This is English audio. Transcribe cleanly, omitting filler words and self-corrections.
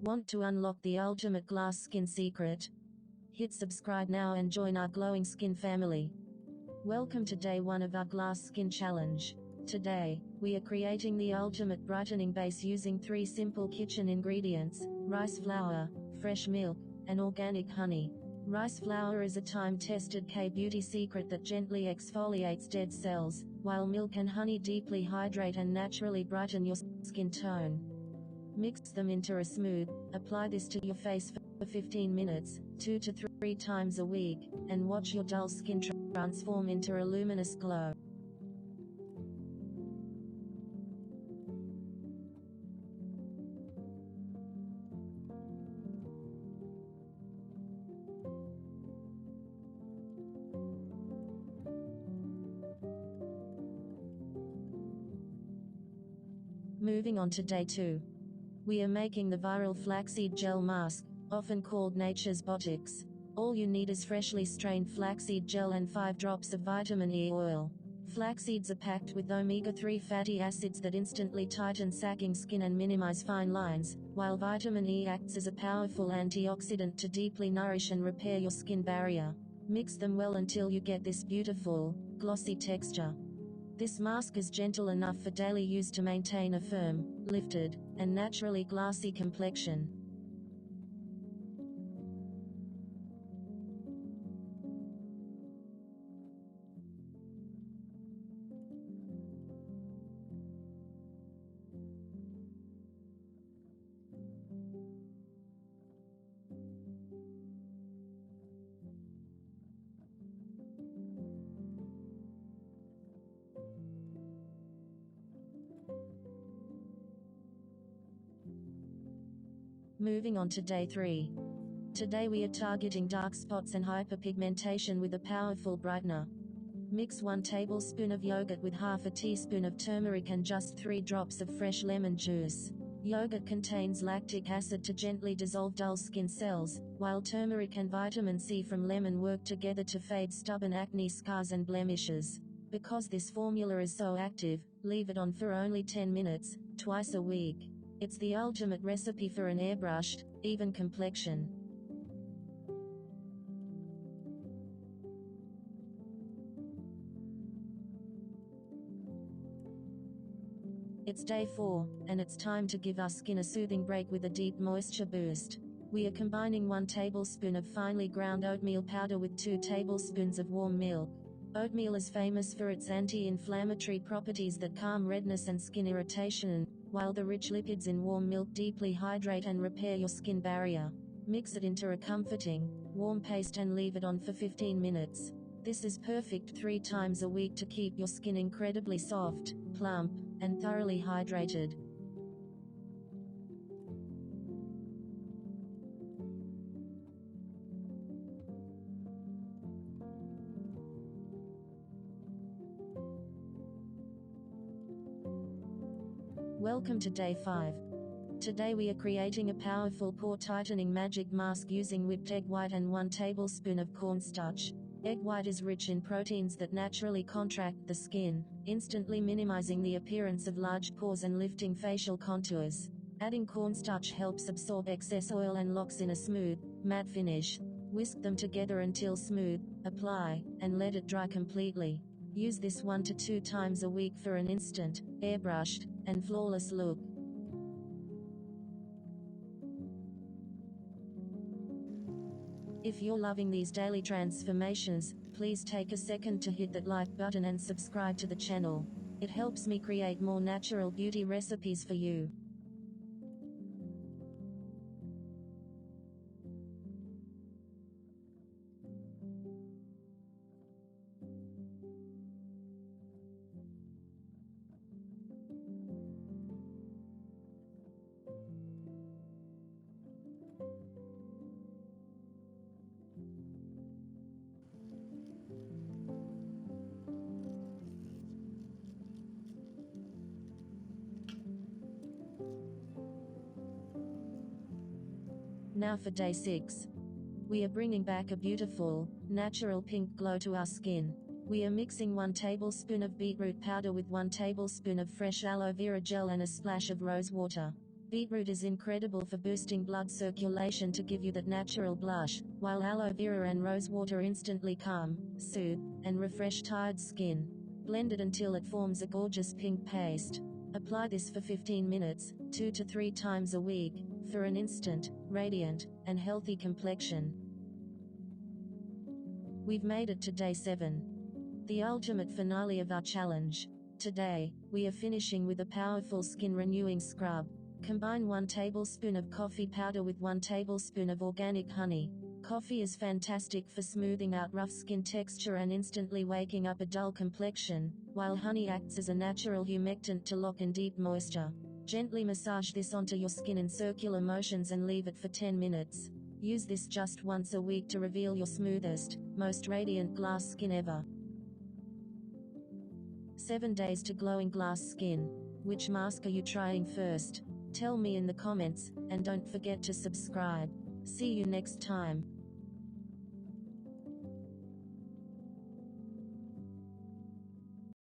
Want to unlock the ultimate glass skin secret? Hit subscribe now and join our glowing skin family. Welcome to day 1 of our glass skin challenge. Today, we are creating the ultimate brightening base using 3 simple kitchen ingredients: rice flour, fresh milk, and organic honey. Rice flour is a time-tested K-beauty secret that gently exfoliates dead cells, while milk and honey deeply hydrate and naturally brighten your skin tone. Mix them into a smooth. Apply this to your face for 15 minutes, 2 to 3 times a week, and watch your dull skin transform into a luminous glow. Moving on to day 2. We are making the viral flaxseed gel mask, often called nature's Botox. All you need is freshly strained flaxseed gel and 5 drops of vitamin E oil. Flaxseeds are packed with omega-3 fatty acids that instantly tighten sagging skin and minimize fine lines, while vitamin E acts as a powerful antioxidant to deeply nourish and repair your skin barrier. Mix them well until you get this beautiful, glossy texture. This mask is gentle enough for daily use to maintain a firm, lifted, and naturally glassy complexion. Moving on to day 3. Today we are targeting dark spots and hyperpigmentation with a powerful brightener. Mix 1 tablespoon of yogurt with half a teaspoon of turmeric and just 3 drops of fresh lemon juice. Yogurt contains lactic acid to gently dissolve dull skin cells, while turmeric and vitamin C from lemon work together to fade stubborn acne scars and blemishes. Because this formula is so active, leave it on for only 10 minutes, twice a week. It's the ultimate recipe for an airbrushed, even complexion. It's day 4, and it's time to give our skin a soothing break with a deep moisture boost. We are combining 1 tablespoon of finely ground oatmeal powder with 2 tablespoons of warm milk. Oatmeal is famous for its anti-inflammatory properties that calm redness and skin irritation, while the rich lipids in warm milk deeply hydrate and repair your skin barrier. Mix it into a comforting, warm paste and leave it on for 15 minutes. This is perfect 3 times a week to keep your skin incredibly soft, plump, and thoroughly hydrated. Welcome to day 5. Today we are creating a powerful pore tightening magic mask using whipped egg white and 1 tablespoon of cornstarch. Egg white is rich in proteins that naturally contract the skin, instantly minimizing the appearance of large pores and lifting facial contours. Adding cornstarch helps absorb excess oil and locks in a smooth, matte finish. Whisk them together until smooth, apply, and let it dry completely. Use this 1 to 2 times a week for an instant, airbrushed, and flawless look. If you're loving these daily transformations, please take a second to hit that like button and subscribe to the channel. It helps me create more natural beauty recipes for you. Now for day 6. We are bringing back a beautiful, natural pink glow to our skin. We are mixing 1 tablespoon of beetroot powder with 1 tablespoon of fresh aloe vera gel and a splash of rosewater. Beetroot is incredible for boosting blood circulation to give you that natural blush, while aloe vera and rosewater instantly calm, soothe, and refresh tired skin. Blend it until it forms a gorgeous pink paste. Apply this for 15 minutes, 2 to 3 times a week, for an instant, radiant, and healthy complexion. We've made it to day 7. The ultimate finale of our challenge. Today, we are finishing with a powerful skin renewing scrub. Combine 1 tablespoon of coffee powder with 1 tablespoon of organic honey. Coffee is fantastic for smoothing out rough skin texture and instantly waking up a dull complexion, while honey acts as a natural humectant to lock in deep moisture. Gently massage this onto your skin in circular motions and leave it for 10 minutes. Use this just once a week to reveal your smoothest, most radiant glass skin ever. 7 days to glowing glass skin. Which mask are you trying first? Tell me in the comments, and don't forget to subscribe. See you next time.